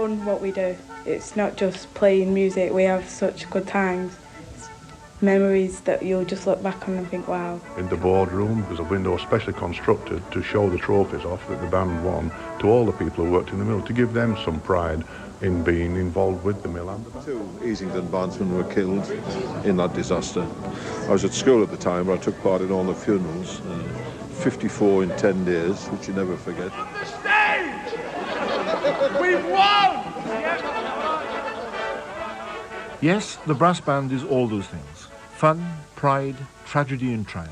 fun what we do. It's not just playing music, we have such good times. It's memories that you'll just look back on and think, wow. In the boardroom, there's a window specially constructed to show the trophies off that the band won to all the people who worked in the mill, to give them some pride in being involved with the mill and the band. 2 Easington bandsmen were killed in that disaster. I was at school at the time, but I took part in all the funerals. 54 in 10 days, which you never forget. On the stage! We've won! Yes, the brass band is all those things. Fun, pride, tragedy and triumph.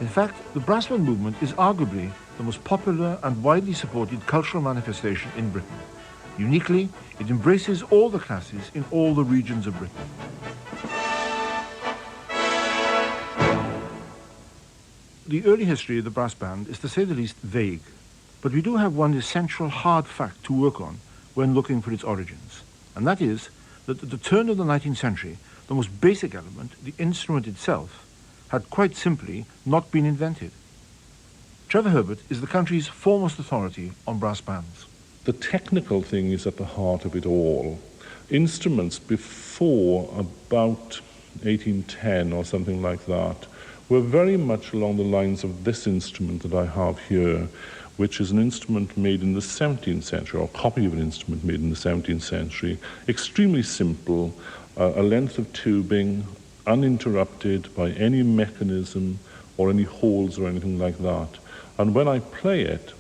In fact, the brass band movement is arguably the most popular and widely supported cultural manifestation in Britain. Uniquely, it embraces all the classes in all the regions of Britain. The early history of the brass band is, to say the least, vague, but we do have one essential hard fact to work on when looking for its origins, and that is that at the turn of the 19th century, the most basic element, the instrument itself, had quite simply not been invented. Trevor Herbert is the country's foremost authority on brass bands. The technical thing is at the heart of it all. Instruments before about 1810 or something like that were very much along the lines of this instrument that I have here, which is an instrument made in the 17th century, or a copy of an instrument made in the 17th century, extremely simple, a length of tubing, uninterrupted by any mechanism or any holes or anything like that. And when I play it,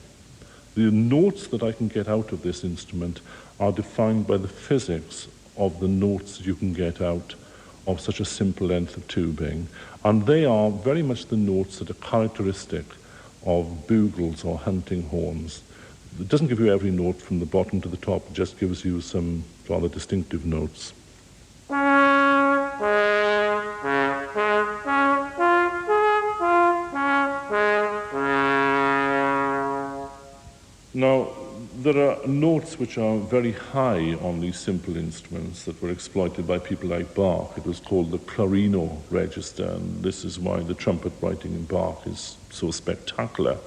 the notes that I can get out of this instrument are defined by the physics of the notes that you can get out of such a simple length of tubing. And they are very much the notes that are characteristic of bugles or hunting horns. It doesn't give you every note from the bottom to the top, it just gives you some rather distinctive notes. Now, there are notes which are very high on these simple instruments that were exploited by people like Bach. It was called the Clarino register, and this is why the trumpet writing in Bach is so spectacular.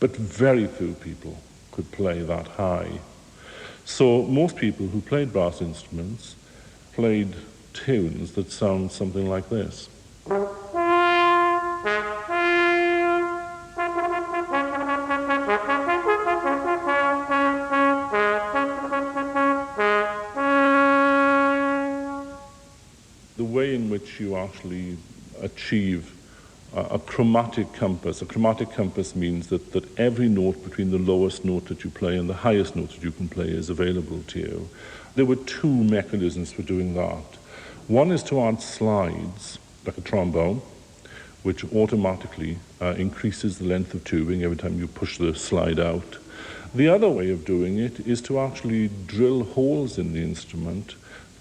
But very few people could play that high. So most people who played brass instruments played tunes that sound something like this. In which you actually achieve a chromatic compass. A chromatic compass means that every note between the lowest note that you play and the highest note that you can play is available to you. There were 2 mechanisms for doing that. One is to add slides, like a trombone, which automatically increases the length of tubing every time you push the slide out. The other way of doing it is to actually drill holes in the instrument,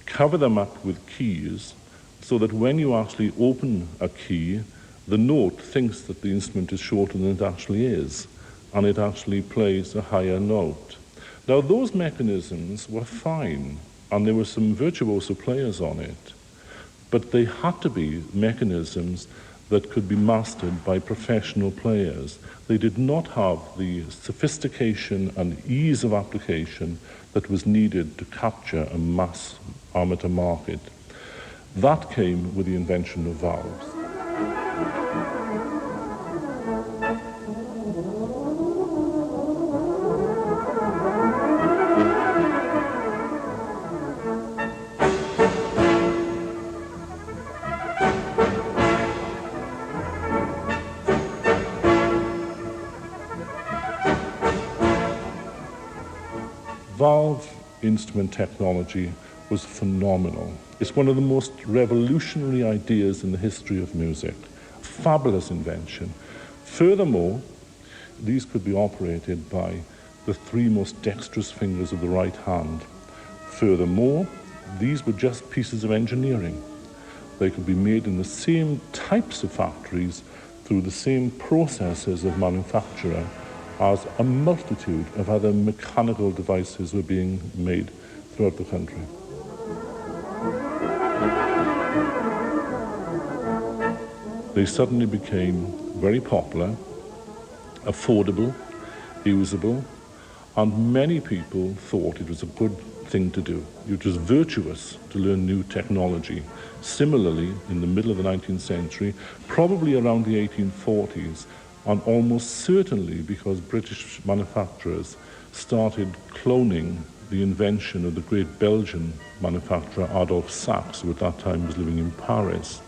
cover them up with keys, so that when you actually open a key, the note thinks that the instrument is shorter than it actually is, and it actually plays a higher note. Now, those mechanisms were fine, and there were some virtuoso players on it, but they had to be mechanisms that could be mastered by professional players. They did not have the sophistication and ease of application that was needed to capture a mass amateur market. That came with the invention of valves. Valve instrument technology was phenomenal. It's one of the most revolutionary ideas in the history of music. Fabulous invention. Furthermore, these could be operated by the 3 most dexterous fingers of the right hand. Furthermore, these were just pieces of engineering. They could be made in the same types of factories through the same processes of manufacture as a multitude of other mechanical devices were being made throughout the country. They suddenly became very popular, affordable, usable, and many people thought it was a good thing to do. It was virtuous to learn new technology. Similarly, in the middle of the 19th century, probably around the 1840s, and almost certainly because British manufacturers started cloning the invention of the great Belgian manufacturer Adolphe Sax, who at that time was living in Paris,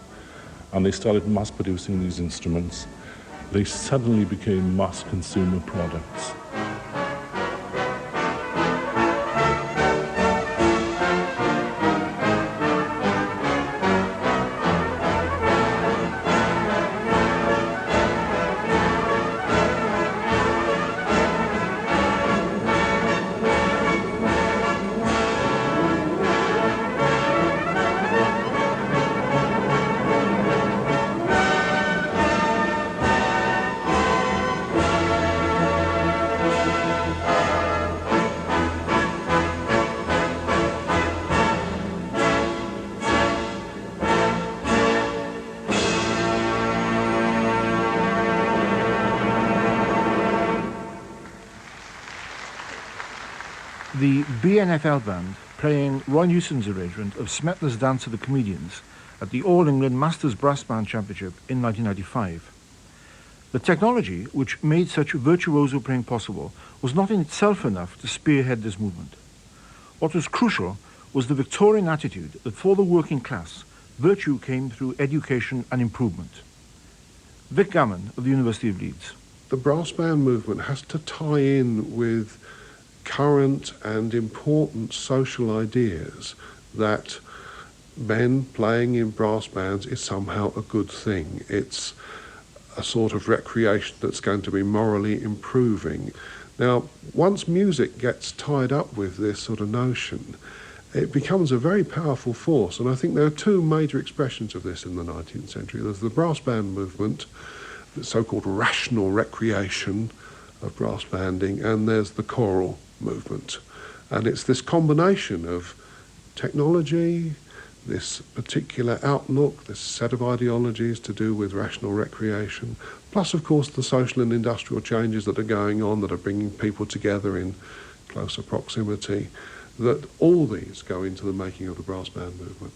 and they started mass producing these instruments, they suddenly became mass consumer products. The BNFL band, playing Roy Newson's arrangement of Smetna's Dance of the Comedians at the All England Masters Brass Band Championship in 1995. The technology which made such virtuoso playing possible was not in itself enough to spearhead this movement. What was crucial was the Victorian attitude that for the working class, virtue came through education and improvement. Vic Gammon of the University of Leeds. The brass band movement has to tie in with current and important social ideas that men playing in brass bands is somehow a good thing. It's a sort of recreation that's going to be morally improving. Now, once music gets tied up with this sort of notion, it becomes a very powerful force, and I think there are two major expressions of this in the 19th century. There's the brass band movement, the so-called rational recreation of brass banding, and there's the choral movement. And it's this combination of technology, this particular outlook, this set of ideologies to do with rational recreation, plus of course the social and industrial changes that are going on that are bringing people together in closer proximity, that all these go into the making of the brass band movement.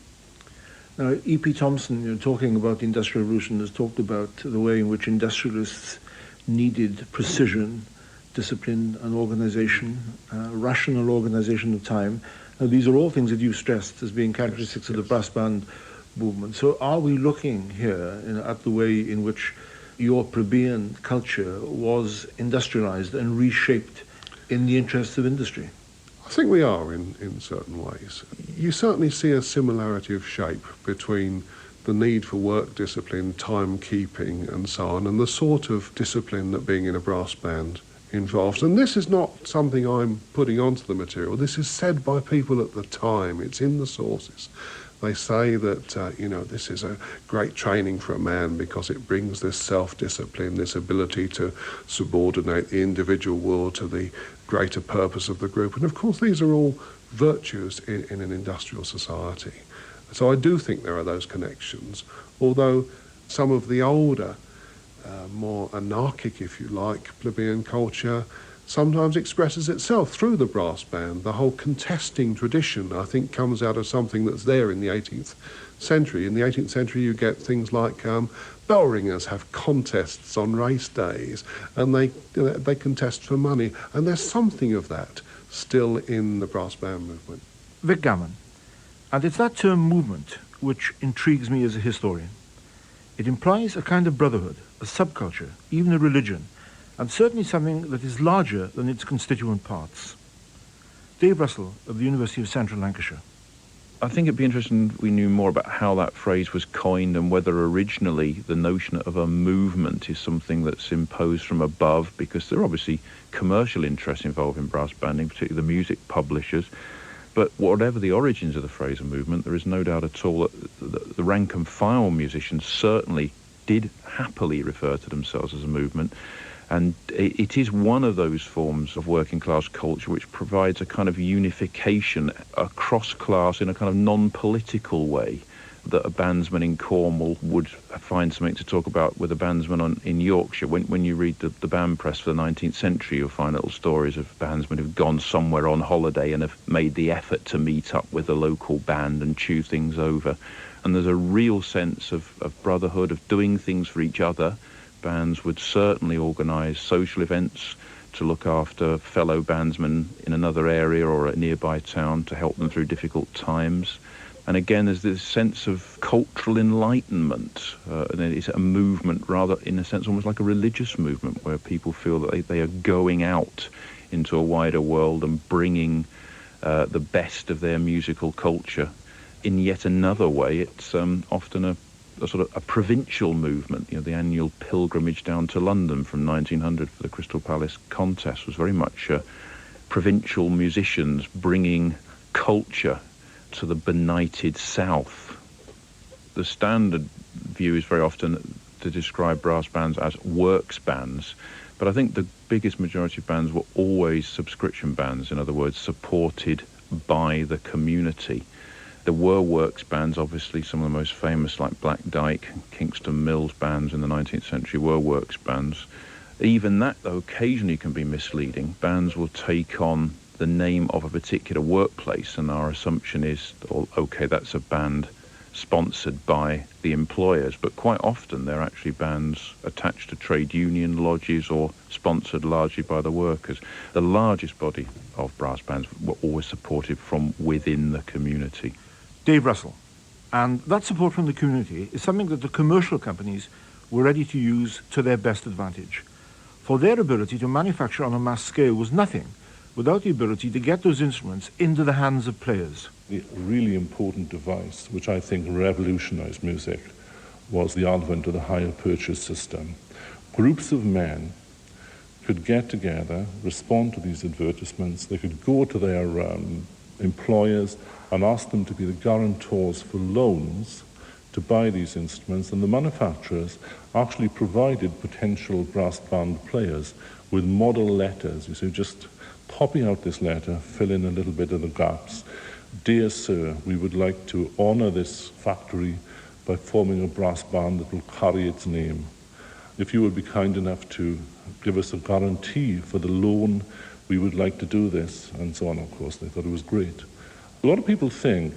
Now, E.P. Thompson, talking about the Industrial Revolution, has talked about the way in which industrialists needed precision, discipline and organization, rational organization of time. Now, these are all things that you've stressed as being characteristics of the brass band movement. So are we looking here at the way in which your plebeian culture was industrialized and reshaped in the interests of industry? I think we are in certain ways. You certainly see a similarity of shape between the need for work discipline, timekeeping and so on, and the sort of discipline that being in a brass band involved. And this is not something I'm putting onto the material. This is said by people at the time. It's in the sources. They say that, this is a great training for a man because it brings this self-discipline, this ability to subordinate the individual will to the greater purpose of the group. And of course, these are all virtues in an industrial society. So I do think there are those connections, although some of the older more anarchic, if you like, plebeian culture sometimes expresses itself through the brass band. The whole contesting tradition, I think, comes out of something that's there in the 18th century. In the 18th century, you get things like bell ringers have contests on race days, and they contest for money. And there's something of that still in the brass band movement. Vic Gammon. And it's that term movement which intrigues me as a historian. It implies a kind of brotherhood, a subculture, even a religion, and certainly something that is larger than its constituent parts. Dave Russell of the University of Central Lancashire. I think it'd be interesting if we knew more about how that phrase was coined and whether originally the notion of a movement is something that's imposed from above, because there are obviously commercial interests involved in brass banding, particularly the music publishers. But whatever the origins of the phrase of movement, there is no doubt at all that the rank and file musicians certainly did happily refer to themselves as a movement. And it is one of those forms of working class culture which provides a kind of unification across class in a kind of non-political way. that a bandsman in Cornwall would find something to talk about with a bandsman in Yorkshire. When you read the band press for the 19th century, you'll find little stories of bandsmen who've gone somewhere on holiday and have made the effort to meet up with a local band and chew things over. And there's a real sense of brotherhood, of doing things for each other. Bands would certainly organise social events to look after fellow bandsmen in another area or a nearby town to help them through difficult times. And again, there's this sense of cultural enlightenment. And it's a movement rather, in a sense, almost like a religious movement where people feel that they are going out into a wider world and bringing the best of their musical culture. In yet another way, it's often a sort of a provincial movement. You know, the annual pilgrimage down to London from 1900 for the Crystal Palace contest was very much provincial musicians bringing culture to the benighted south. The standard view is very often to describe brass bands as works bands, but I think the biggest majority of bands were always subscription bands, in other words, supported by the community. There were works bands, obviously some of the most famous like Black Dyke, Kingston Mills bands in the 19th century were works bands. Even that, though, occasionally can be misleading. Bands will take on the name of a particular workplace, and our assumption is, oh, okay, that's a band sponsored by the employers, but quite often they're actually bands attached to trade union lodges or sponsored largely by the workers. The largest body of brass bands were always supported from within the community. Dave Russell. And that support from the community is something that the commercial companies were ready to use to their best advantage. For their ability to manufacture on a mass scale was nothing without the ability to get those instruments into the hands of players. The really important device, which I think revolutionized music, was the advent of the hire purchase system. Groups of men could get together, respond to these advertisements, they could go to their employers and ask them to be the guarantors for loans to buy these instruments, and the manufacturers actually provided potential brass band players with model letters. You see, just copy out this letter, fill in a little bit of the gaps. Dear sir, we would like to honour this factory by forming a brass band that will carry its name. If you would be kind enough to give us a guarantee for the loan, we would like to do this, and so on. Of course, they thought it was great. A lot of people think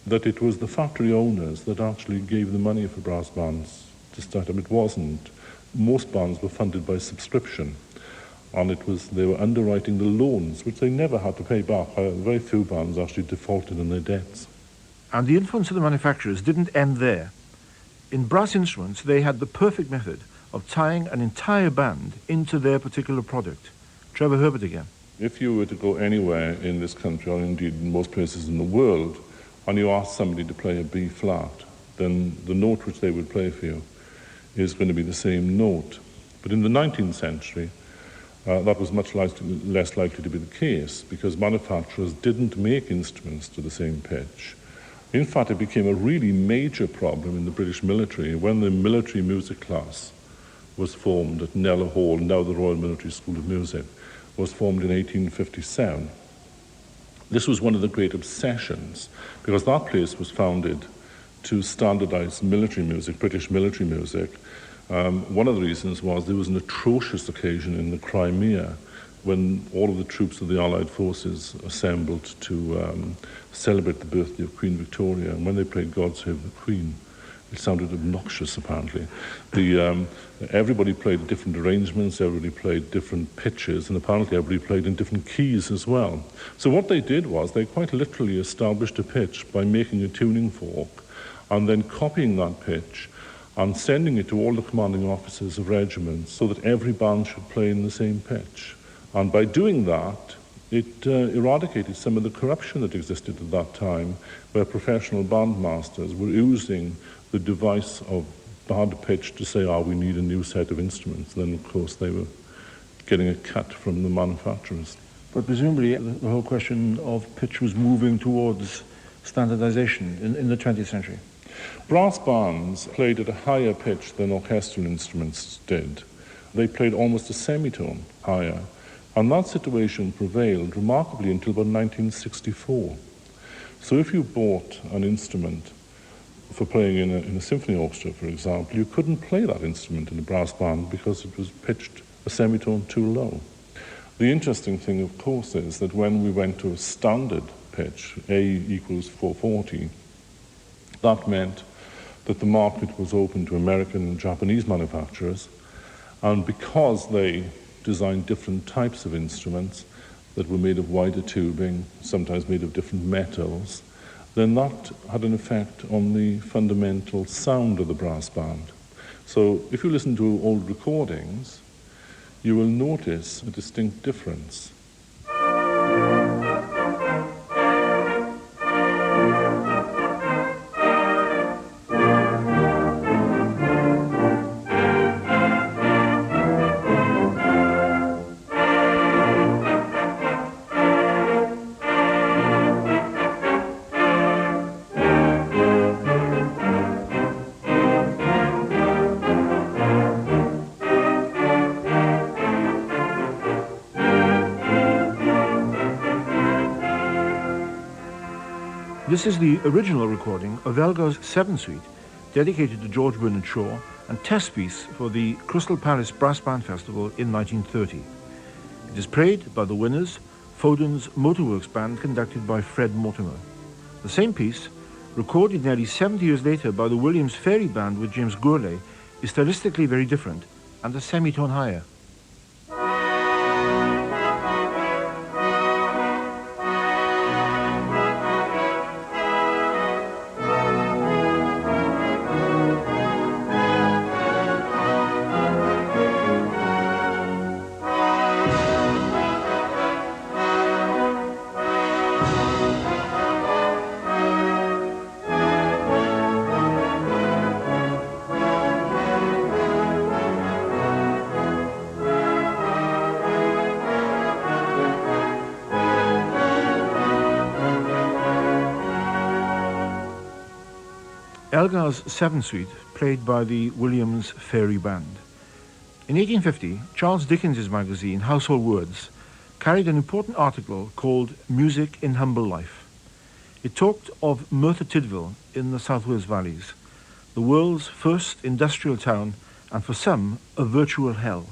that it was the factory owners that actually gave the money for brass bands to start them. It wasn't. Most bands were funded by subscription, and they were underwriting the loans, which they never had to pay back. Very few bands actually defaulted on their debts. And the influence of the manufacturers didn't end there. In brass instruments, they had the perfect method of tying an entire band into their particular product. Trevor Herbert again. If you were to go anywhere in this country, or indeed in most places in the world, and you ask somebody to play a B flat, then the note which they would play for you is going to be the same note. But in the 19th century, that was much less likely to be the case, because manufacturers didn't make instruments to the same pitch. In fact, it became a really major problem in the British military when the military music class was formed at Kneller Hall, now the Royal Military School of Music, was formed in 1857. This was one of the great obsessions, because that place was founded to standardize military music, British military music. One of the reasons was there was an atrocious occasion in the Crimea when all of the troops of the Allied forces assembled to celebrate the birthday of Queen Victoria, and when they played God Save the Queen, it sounded obnoxious, apparently. Everybody played different arrangements, everybody played different pitches, and apparently everybody played in different keys as well. So what they did was they quite literally established a pitch by making a tuning fork and then copying that pitch and sending it to all the commanding officers of regiments so that every band should play in the same pitch. And by doing that, it eradicated some of the corruption that existed at that time, where professional bandmasters were using the device of bad pitch to say, we need a new set of instruments. Then, of course, they were getting a cut from the manufacturers. But presumably the whole question of pitch was moving towards standardization in the 20th century. Brass bands played at a higher pitch than orchestral instruments did. They played almost a semitone higher. And that situation prevailed remarkably until about 1964. So if you bought an instrument for playing in a symphony orchestra, for example, you couldn't play that instrument in a brass band because it was pitched a semitone too low. The interesting thing, of course, is that when we went to a standard pitch, A equals 440, that meant that the market was open to American and Japanese manufacturers, and because they designed different types of instruments that were made of wider tubing, sometimes made of different metals, then that had an effect on the fundamental sound of the brass band. So if you listen to old recordings, you will notice a distinct difference. This is the original recording of Elgar's 7th Suite, dedicated to George Bernard Shaw and test piece for the Crystal Palace Brass Band Festival in 1930. It is played by the winners, Foden's Motorworks Band, conducted by Fred Mortimer. The same piece, recorded nearly 70 years later by the Williams Fairy Band with James Gourlay, is stylistically very different and a semitone higher. Elgar's 7th Suite, played by the Williams Fairy Band. In 1850, Charles Dickens's magazine, Household Words, carried an important article called Music in Humble Life. It talked of Merthyr Tydfil in the South Wales Valleys, the world's first industrial town, and for some, a virtual hell.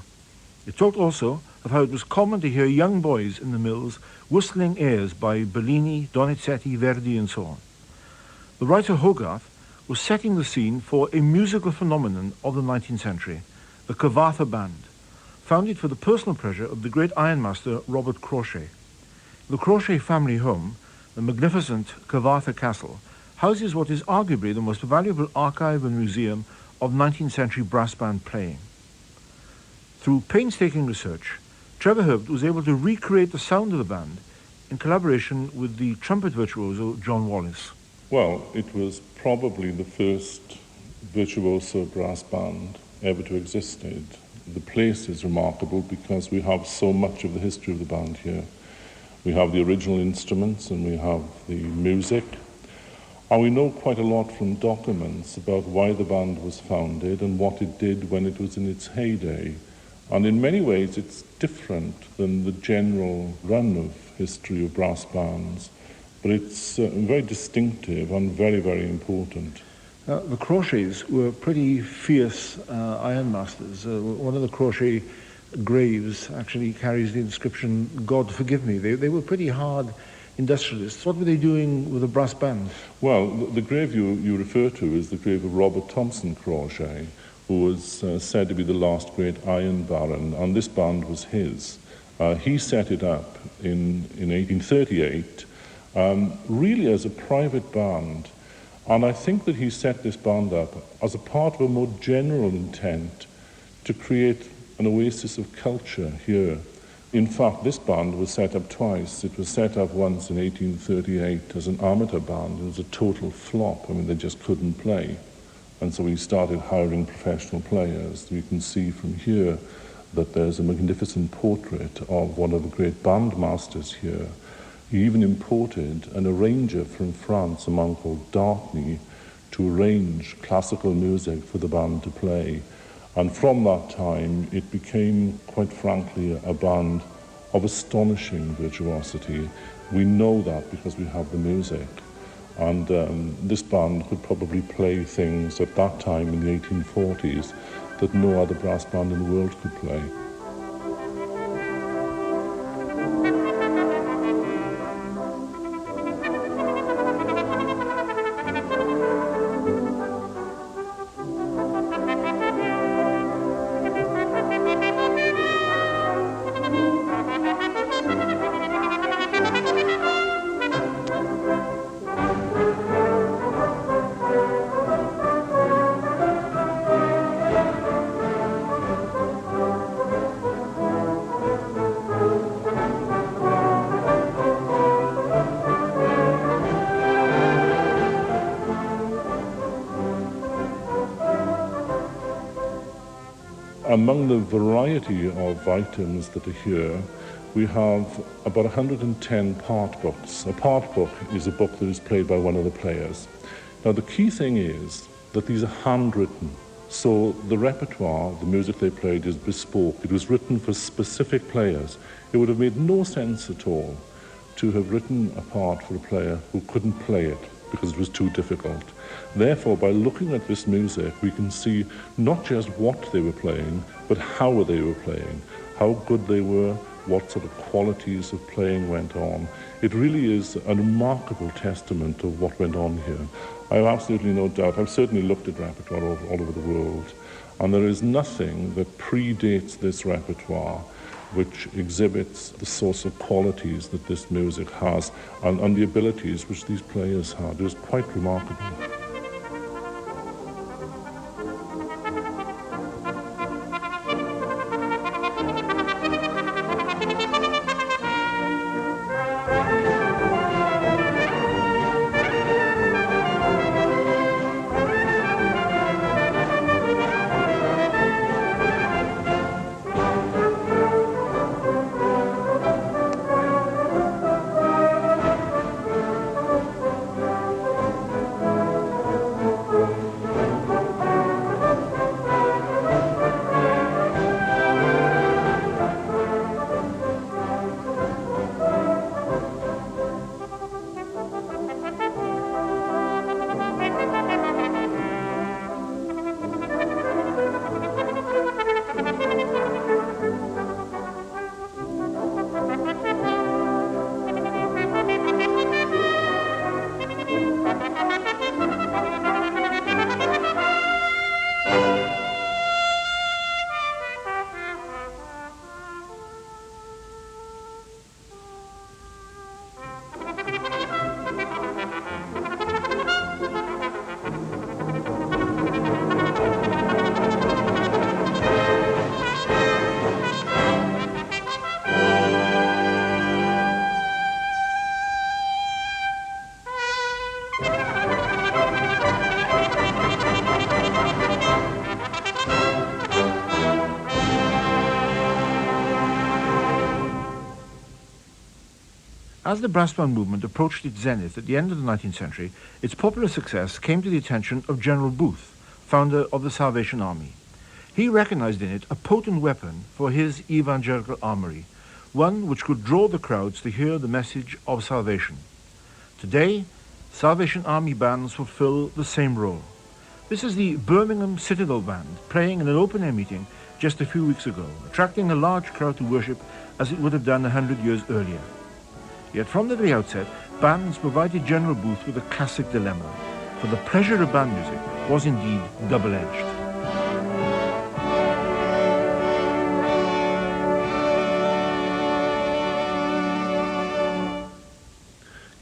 It talked also of how it was common to hear young boys in the mills whistling airs by Bellini, Donizetti, Verdi, and so on. The writer Hogarth was setting the scene for a musical phenomenon of the 19th century, the Cyfarthfa Band, founded for the personal pleasure of the great ironmaster Robert Crawshay. The Crawshay family home, the magnificent Cyfarthfa Castle, houses what is arguably the most valuable archive and museum of 19th century brass band playing. Through painstaking research, Trevor Herbert was able to recreate the sound of the band in collaboration with the trumpet virtuoso John Wallace. Well, it was probably the first virtuoso brass band ever to exist. The place is remarkable because we have so much of the history of the band here. We have the original instruments and we have the music. And we know quite a lot from documents about why the band was founded and what it did when it was in its heyday. And in many ways it's different than the general run of history of brass bands. But it's very distinctive and very, very important. The Crawshays were pretty fierce ironmasters. One of the Crawshay graves actually carries the inscription, "God forgive me." They were pretty hard industrialists. What were they doing with a brass band? Well, the grave you refer to is the grave of Robert Thompson Crawshay, who was said to be the last great iron baron, and this band was his. He set it up in 1838, really as a private band. And I think that he set this band up as a part of a more general intent to create an oasis of culture here. In fact, this band was set up twice. It was set up once in 1838 as an amateur band. It was a total flop. I mean, they just couldn't play. And so we started hiring professional players. You can see from here that there's a magnificent portrait of one of the great band masters here. He even imported an arranger from France, a man called Dartney, to arrange classical music for the band to play. And from that time, it became, quite frankly, a band of astonishing virtuosity. We know that because we have the music. And this band could probably play things at that time in the 1840s that no other brass band in the world could play. Among the variety of items that are here, we have about 110 part books. A part book is a book that is played by one of the players. Now, the key thing is that these are handwritten. So the repertoire, the music they played, is bespoke. It was written for specific players. It would have made no sense at all to have written a part for a player who couldn't play it because it was too difficult. Therefore, by looking at this music, we can see not just what they were playing, but how they were playing, how good they were, what sort of qualities of playing went on. It really is a remarkable testament of what went on here. I have absolutely no doubt. I've certainly looked at repertoire all over the world, and there is nothing that predates this repertoire which exhibits the sorts of qualities that this music has and the abilities which these players had. It was quite remarkable. As the brass band movement approached its zenith at the end of the 19th century, its popular success came to the attention of General Booth, founder of the Salvation Army. He recognized in it a potent weapon for his evangelical armory, one which could draw the crowds to hear the message of salvation. Today, Salvation Army bands fulfill the same role. This is the Birmingham Citadel Band, playing in an open-air meeting just a few weeks ago, attracting a large crowd to worship as it would have done 100 years earlier. Yet from the very outset, bands provided General Booth with a classic dilemma, for the pleasure of band music was indeed double-edged.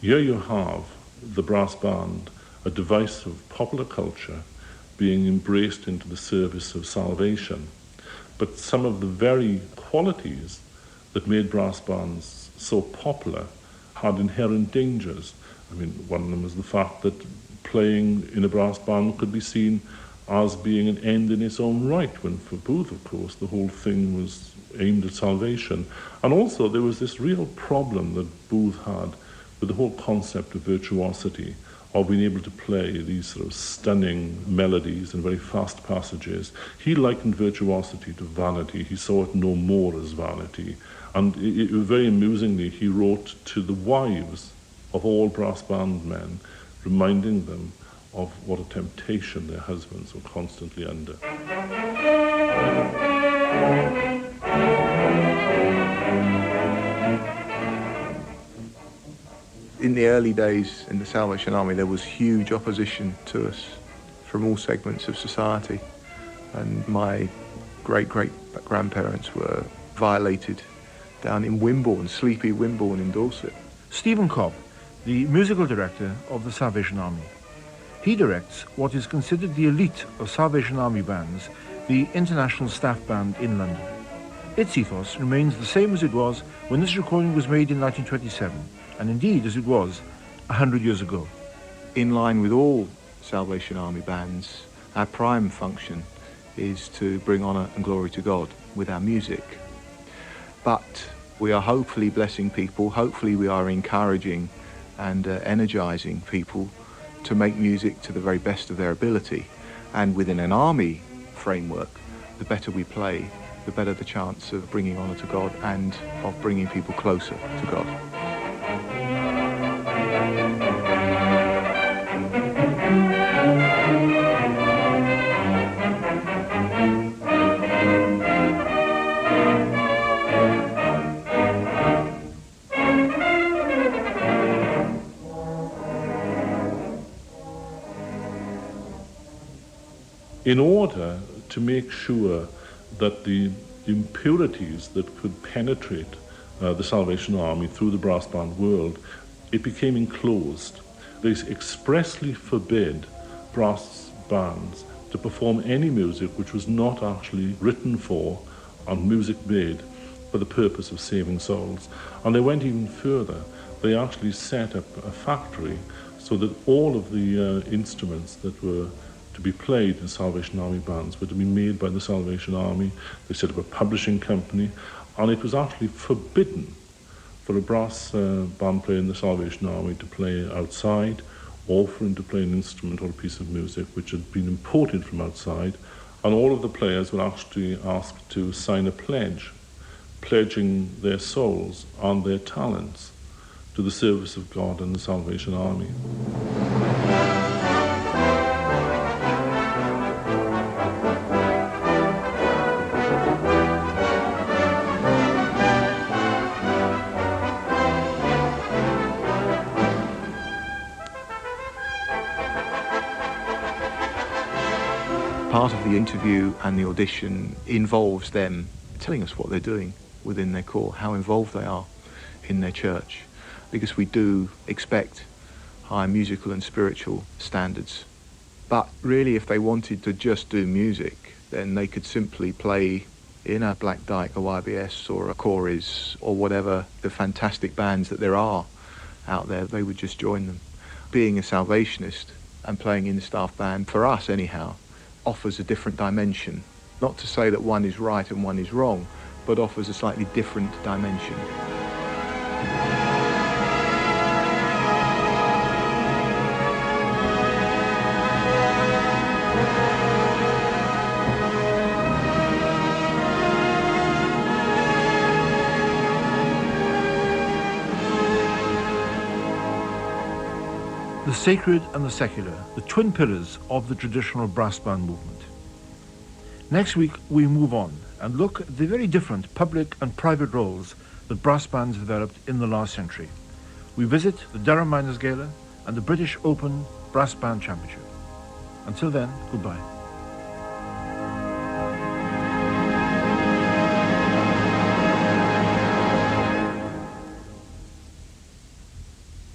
Here you have the brass band, a device of popular culture, being embraced into the service of salvation. But some of the very qualities that made brass bands so popular had inherent dangers. I mean, one of them was the fact that playing in a brass band could be seen as being an end in its own right, when for Booth, of course, the whole thing was aimed at salvation. And also there was this real problem that Booth had with the whole concept of virtuosity, of being able to play these sort of stunning melodies and very fast passages. He likened virtuosity to vanity. He saw it no more as vanity. And very amusingly, he wrote to the wives of all brass band men reminding them of what a temptation their husbands were constantly under. In the early days in the Salvation Army, there was huge opposition to us from all segments of society, and my great-great-grandparents were violated down in Wimborne, sleepy Wimborne in Dorset. Stephen Cobb, the musical director of the Salvation Army. He directs what is considered the elite of Salvation Army bands, the International Staff Band in London. Its ethos remains the same as it was when this recording was made in 1927, and indeed as it was 100 years ago. In line with all Salvation Army bands, our prime function is to bring honour and glory to God with our music. But we are hopefully blessing people, hopefully we are encouraging and energising people to make music to the very best of their ability. And within an army framework, the better we play, the better the chance of bringing honour to God and of bringing people closer to God. In order to make sure that the impurities that could penetrate the Salvation Army through the brass band world, it became enclosed. They expressly forbid brass bands to perform any music which was not actually written for and music made for the purpose of saving souls. And they went even further. They actually set up a factory so that all of the instruments that were to be played in Salvation Army bands were to be made by the Salvation Army. They set up a publishing company, and it was actually forbidden for a brass band player in the Salvation Army to play outside, or for him to play an instrument or a piece of music which had been imported from outside, and all of the players were actually asked to sign a pledge, pledging their souls and their talents to the service of God and the Salvation Army. Part of the interview and the audition involves them telling us what they're doing within their corps, how involved they are in their church, because we do expect high musical and spiritual standards. But really, if they wanted to just do music, then they could simply play in a Black Dyke, a YBS or a Choris or whatever the fantastic bands that there are out there. They would just join them. Being a Salvationist and playing in the staff band, for us anyhow, offers a different dimension. Not to say that one is right and one is wrong, but offers a slightly different dimension. The sacred and the secular, the twin pillars of the traditional brass band movement. Next week we move on and look at the very different public and private roles that brass bands developed in the last century. We visit the Durham Miners Gala and the British Open Brass Band Championship. Until then, goodbye.